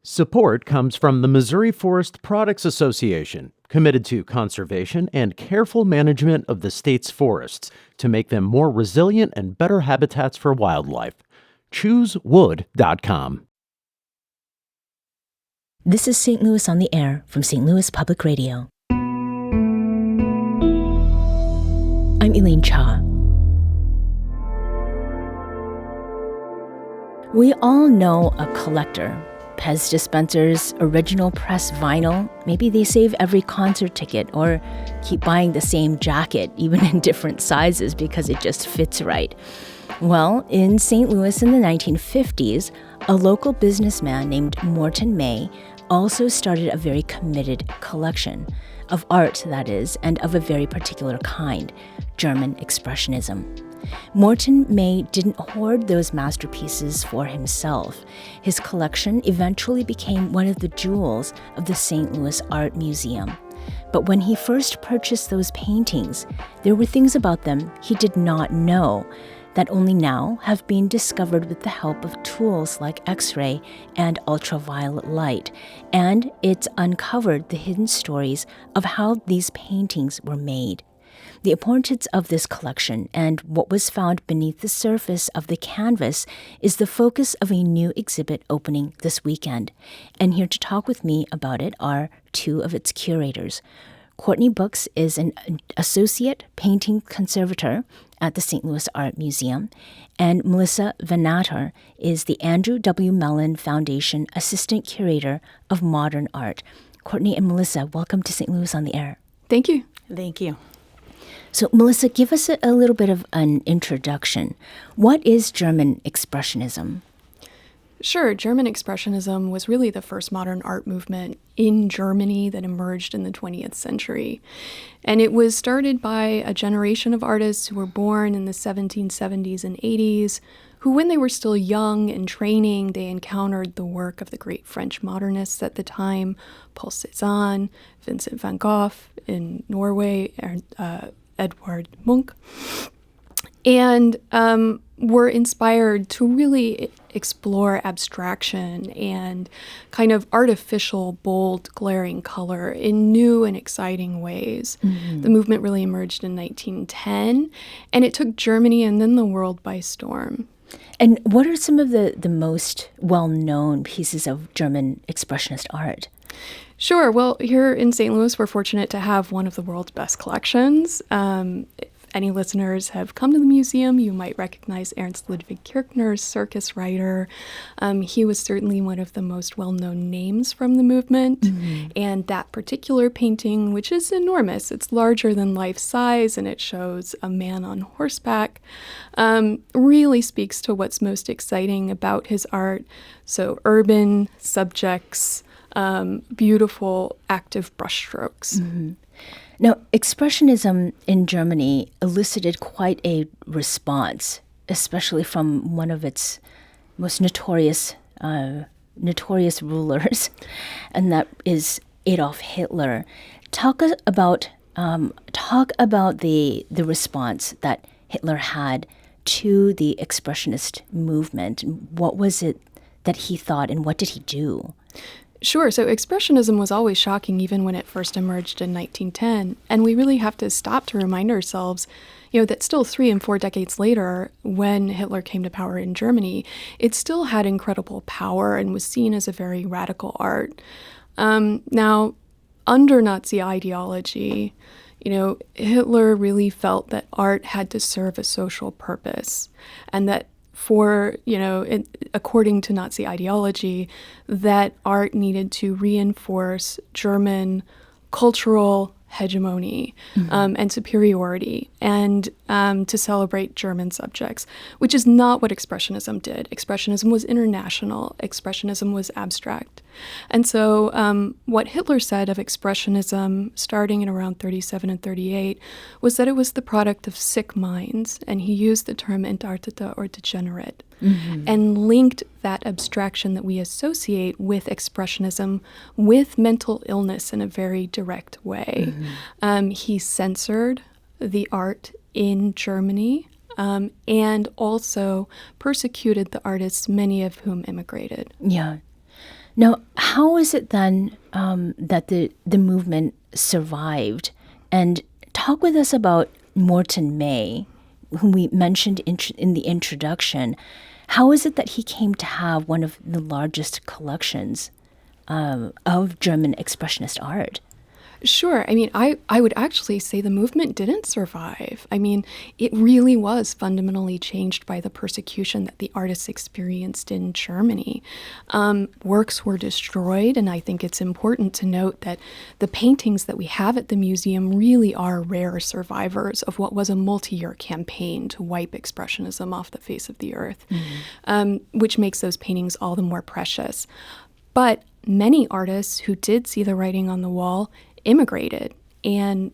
Support comes from the Missouri Forest Products Association, committed to conservation and careful management of the state's forests to make them more resilient and better habitats for wildlife. ChooseWood.com. This is St. Louis on the Air from St. Louis Public Radio. I'm Elaine Cha. We all know a collector. Pez dispensers, original press vinyl. Maybe they save every concert ticket or keep buying the same jacket, even in different sizes, because it just fits right. Well, in St. Louis in the 1950s, a local businessman named Morton May also started a very committed collection of art, that is, and of a very particular kind, German Expressionism. Morton May didn't hoard those masterpieces for himself. His collection eventually became one of the jewels of the St. Louis Art Museum. But when he first purchased those paintings, there were things about them he did not know that only now have been discovered with the help of tools like X-ray and ultraviolet light. And it's uncovered the hidden stories of how these paintings were made. The importance of this collection and what was found beneath the surface of the canvas is the focus of a new exhibit opening this weekend. And here to talk with me about it are two of its curators. Courtney Books is an associate painting conservator at the St. Louis Art Museum, and Melissa Venator is the Andrew W. Mellon Foundation Assistant Curator of Modern Art. Courtney and Melissa, welcome to St. Louis on the Air. Thank you. Thank you. So, Melissa, give us a little bit of an introduction. What is German Expressionism? Sure. German Expressionism was really the first modern art movement in Germany that emerged in the 20th century. And it was started by a generation of artists who were born in the 1770s and 80s, who, when they were still young and training, they encountered the work of the great French modernists at the time, Paul Cézanne, Vincent van Gogh in Norway, Edvard Munch, and were inspired to really explore abstraction and kind of artificial, bold, glaring color in new and exciting ways. Mm-hmm. The movement really emerged in 1910, and it took Germany and then the world by storm. And what are some of the most well-known pieces of German Expressionist art? Sure. Well, here in St. Louis, we're fortunate to have one of the world's best collections. If any listeners have come to the museum, you might recognize Ernst Ludwig Kirchner's circus writer. He was certainly one of the most well-known names from the movement. Mm-hmm. And that particular painting, which is enormous, it's larger than life size, and it shows a man on horseback, really speaks to what's most exciting about his art. So urban subjects, beautiful, active brushstrokes. Mm-hmm. Now, Expressionism in Germany elicited quite a response, especially from one of its most notorious rulers, and that is Adolf Hitler. Talk about the response that Hitler had to the Expressionist movement. What was it that he thought, and what did he do? Sure. So Expressionism was always shocking even when it first emerged in 1910. And we really have to stop to remind ourselves, that still 3 and 4 decades later, when Hitler came to power in Germany, it still had incredible power and was seen as a very radical art. Now, under Nazi ideology, Hitler really felt that art had to serve a social purpose, and that according to Nazi ideology, that art needed to reinforce German cultural hegemony, mm-hmm. And superiority, and to celebrate German subjects, which is not what Expressionism did. Expressionism was international. Expressionism was abstract. And so what Hitler said of Expressionism, starting in around 37 and 38, was that it was the product of sick minds, and he used the term entartete or degenerate, mm-hmm. and linked that abstraction that we associate with Expressionism with mental illness in a very direct way. Mm-hmm. He censored the art in Germany, and also persecuted the artists, many of whom immigrated. Yeah. Now, how is it then that the movement survived? And talk with us about Morton May, whom we mentioned in the introduction. How is it that he came to have one of the largest collections of German Expressionist art? Sure. I mean, I would actually say the movement didn't survive. I mean, it really was fundamentally changed by the persecution that the artists experienced in Germany. Works were destroyed, and I think it's important to note that the paintings that we have at the museum really are rare survivors of what was a multi-year campaign to wipe Expressionism off the face of the earth, which makes those paintings all the more precious. But many artists who did see the writing on the wall immigrated, and,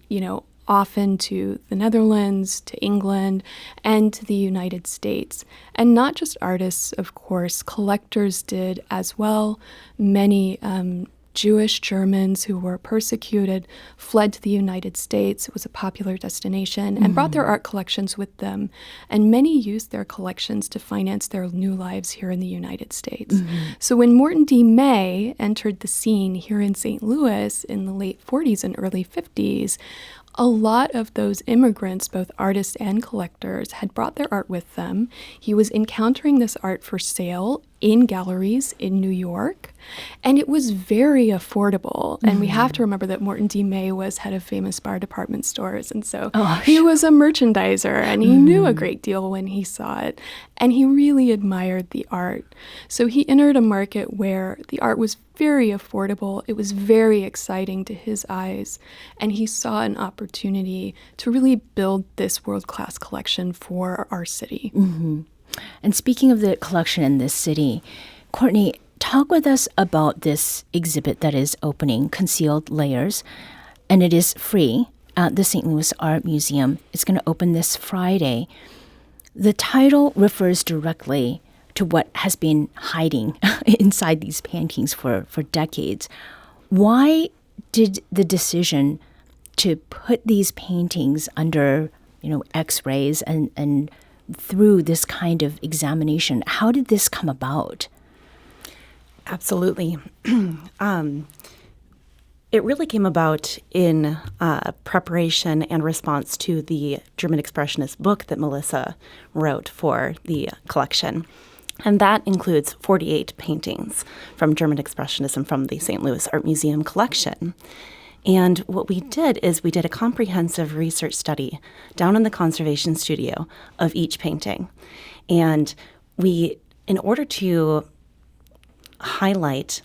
often to the Netherlands, to England, and to the United States. And not just artists, of course, collectors did as well. Many Jewish Germans who were persecuted fled to the United States. It was a popular destination, and brought their art collections with them. And many used their collections to finance their new lives here in the United States. So when Morton D. May entered the scene here in St. Louis in the late 40s and early 50s, a lot of those immigrants, both artists and collectors, had brought their art with them. He was encountering this art for sale in galleries in New York, and it was very affordable. And we have to remember that Morton D. May was head of famous bar department stores, and so he was a merchandiser, and he knew a great deal when he saw it, and he really admired the art. So he entered a market where the art was very affordable. It was very exciting to his eyes, and he saw an opportunity to really build this world-class collection for our city. And speaking of the collection in this city, Courtney, talk with us about this exhibit that is opening, Concealed Layers, and it is free at the St. Louis Art Museum. It's going to open this Friday. The title refers directly to what has been hiding inside these paintings for decades. Why did the decision to put these paintings under, X-rays and through this kind of examination, how did this come about? Absolutely. It really came about in preparation and response to the German Expressionist book that Melissa wrote for the collection. And that includes 48 paintings from German Expressionism from the St. Louis Art Museum collection. And what we did is we did a comprehensive research study down in the conservation studio of each painting. And we, in order to highlight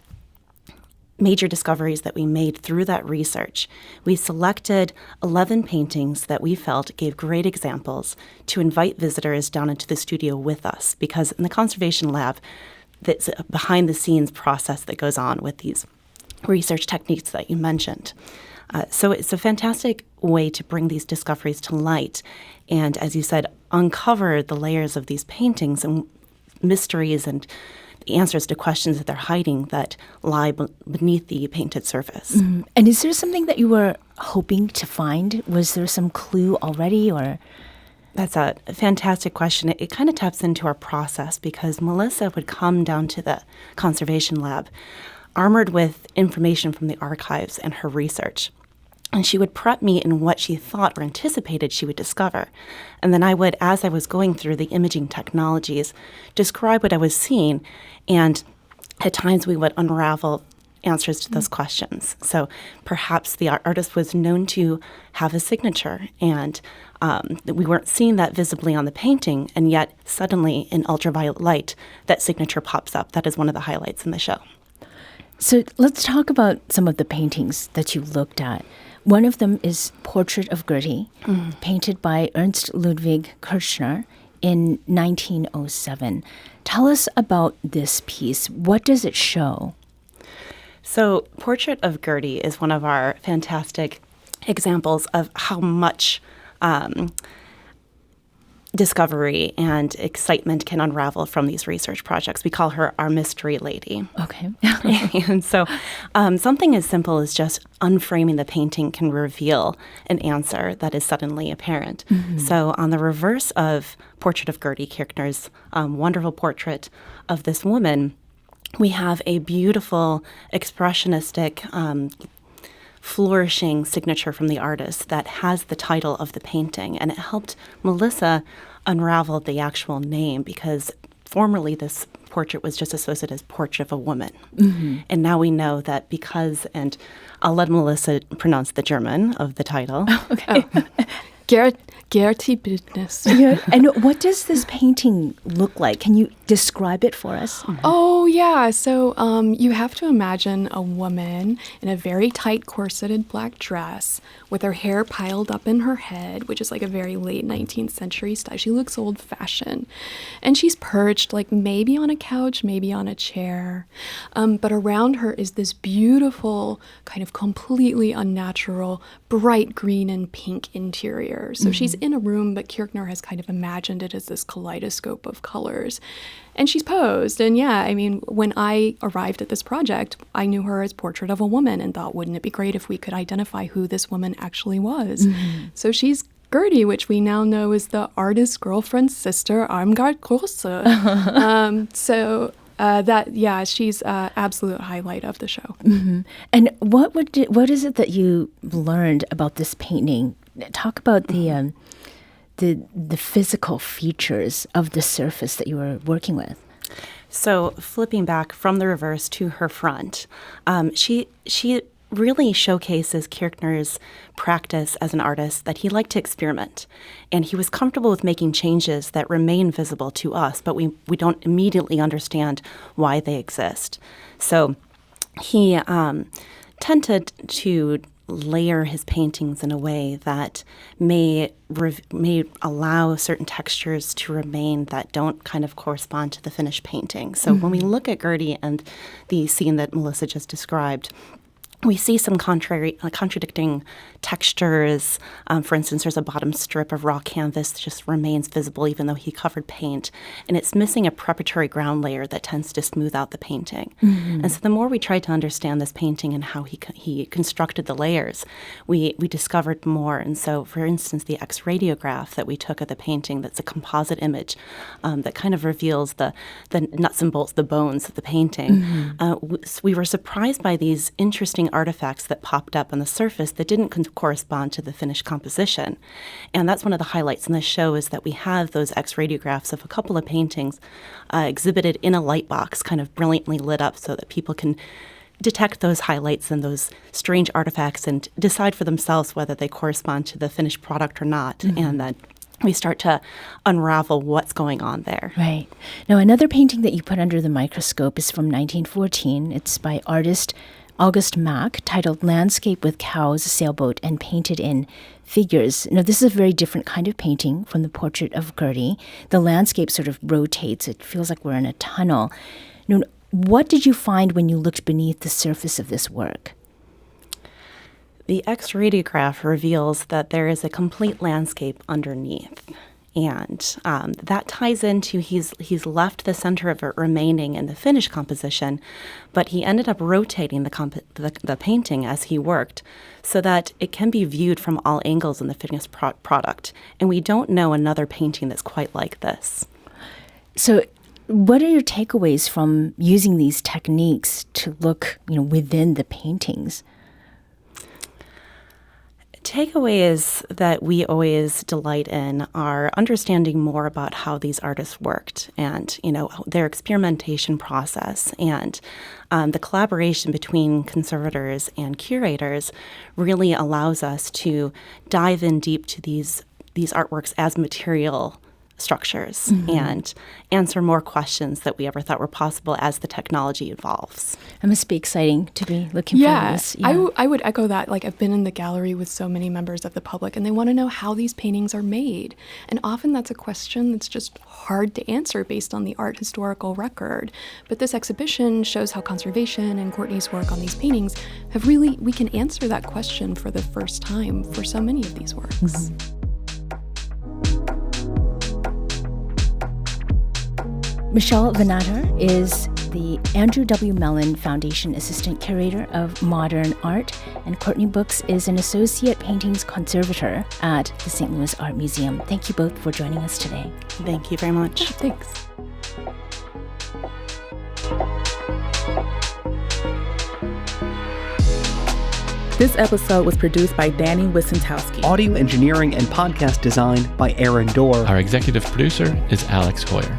major discoveries that we made through that research, we selected 11 paintings that we felt gave great examples to invite visitors down into the studio with us, because in the conservation lab, that's a behind-the-scenes process that goes on with these research techniques that you mentioned. So it's a fantastic way to bring these discoveries to light and, as you said, uncover the layers of these paintings and mysteries and the answers to questions that they're hiding that lie beneath the painted surface. And is there something that you were hoping to find? Was there some clue already, or? That's a fantastic question. It kind of taps into our process, because Melissa would come down to the conservation lab armored with information from the archives and her research. And she would prep me in what she thought or anticipated she would discover. And then I would, as I was going through the imaging technologies, describe what I was seeing. And at times we would unravel answers to those questions. So perhaps the artist was known to have a signature, and we weren't seeing that visibly on the painting, and yet suddenly in ultraviolet light, that signature pops up. That is one of the highlights in the show. So let's talk about some of the paintings that you looked at. One of them is Portrait of Gertie, painted by Ernst Ludwig Kirchner in 1907. Tell us about this piece. What does it show? So Portrait of Gertie is one of our fantastic examples of how much discovery and excitement can unravel from these research projects. We call her our mystery lady. Okay. And so something as simple as just unframing the painting can reveal an answer that is suddenly apparent. So on the reverse of Portrait of Gertie, Kirchner's wonderful portrait of this woman, we have a beautiful expressionistic flourishing signature from the artist that has the title of the painting. And it helped Melissa unravel the actual name, because formerly this portrait was just associated as portrait of a woman. Mm-hmm. And now we know that because, and I'll let Melissa pronounce the German of the title. Okay. Gertibildnis. Yeah. And what does this painting look like? Can you describe it for us? Mm-hmm. Oh, yeah. So you have to imagine a woman in a very tight corseted black dress with her hair piled up in her head, which is like a very late 19th century style. She looks old-fashioned. And she's perched like maybe on a couch, maybe on a chair. But around her is this beautiful, kind of completely unnatural, bright green and pink interior. So she's in a room, but Kürkner has kind of imagined it as this kaleidoscope of colors. And she's posed. And yeah, I mean, when I arrived at this project, I knew her as Portrait of a Woman and thought, wouldn't it be great if we could identify who this woman actually was? Mm-hmm. So she's Gertie, which we now know is the artist's girlfriend's sister, Armgard Grosse. She's absolute highlight of the show. Mm-hmm. And what is it that you learned about this painting? Talk about the physical features of the surface that you were working with. So flipping back from the reverse to her front, she really showcases Kürkner's practice as an artist, that he liked to experiment. And he was comfortable with making changes that remain visible to us, but we don't immediately understand why they exist. So he tended to layer his paintings in a way that may allow certain textures to remain that don't kind of correspond to the finished painting. So when we look at Gertie and the scene that Melissa just described, we see some contradicting textures. For instance, there's a bottom strip of raw canvas that just remains visible even though he covered paint. And it's missing a preparatory ground layer that tends to smooth out the painting. Mm-hmm. And so the more we tried to understand this painting and how he constructed the layers, we discovered more. And so, for instance, the X-radiograph that we took of the painting, that's a composite image that kind of reveals the nuts and bolts, the bones of the painting. Mm-hmm. We were surprised by these interesting artifacts that popped up on the surface that didn't correspond to the finished composition. And that's one of the highlights in this show, is that we have those X-radiographs of a couple of paintings exhibited in a light box, kind of brilliantly lit up so that people can detect those highlights and those strange artifacts and decide for themselves whether they correspond to the finished product or not. Mm-hmm. And then we start to unravel what's going on there. Right. Now, another painting that you put under the microscope is from 1914. It's by artist August Mack, titled Landscape with Cows, Sailboat, and Painted in Figures. Now, this is a very different kind of painting from the portrait of Gertie. The landscape sort of rotates. It feels like we're in a tunnel. Now, what did you find when you looked beneath the surface of this work? The X-radiograph reveals that there is a complete landscape underneath. And that ties into he's left the center of it remaining in the finished composition, but he ended up rotating the painting as he worked so that it can be viewed from all angles in the finished product. And we don't know another painting that's quite like this. So what are your takeaways from using these techniques to look, within the paintings? Takeaways that we always delight in are understanding more about how these artists worked and, their experimentation process. And the collaboration between conservators and curators really allows us to dive in deep to these artworks as material structures and answer more questions that we ever thought were possible as the technology evolves. It must be exciting to be looking for this. Yeah, I would echo that. Like, I've been in the gallery with so many members of the public, and they want to know how these paintings are made. And often that's a question that's just hard to answer based on the art historical record. But this exhibition shows how conservation and Courtney's work on these paintings we can answer that question for the first time for so many of these works. Mm-hmm. Melissa Venator is the Andrew W. Mellon Foundation Assistant Curator of Modern Art, and Courtney Books is an Associate Paintings Conservator at the St. Louis Art Museum. Thank you both for joining us today. Thank you very much. Thanks. This episode was produced by Danny Wissentowski. Audio engineering and podcast design by Aaron Dorr. Our executive producer is Alex Hoyer.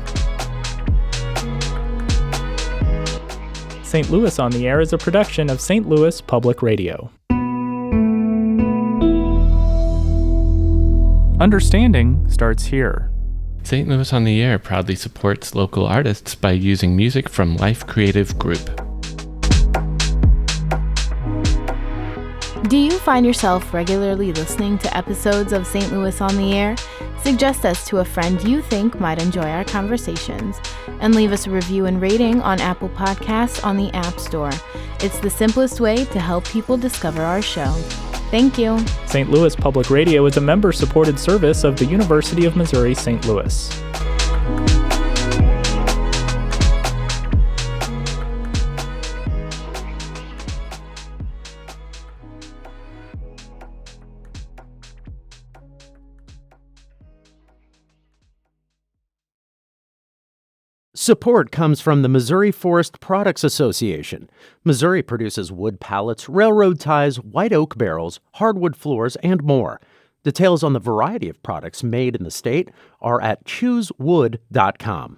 St. Louis on the Air is a production of St. Louis Public Radio. Understanding starts here. St. Louis on the Air proudly supports local artists by using music from Life Creative Group. Do you find yourself regularly listening to episodes of St. Louis on the Air? Suggest us to a friend you think might enjoy our conversations, and leave us a review and rating on Apple Podcasts on the App Store. It's the simplest way to help people discover our show. Thank you. St. Louis Public Radio is a member-supported service of the University of Missouri St. Louis. Support comes from the Missouri Forest Products Association. Missouri produces wood pallets, railroad ties, white oak barrels, hardwood floors, and more. Details on the variety of products made in the state are at choosewood.com.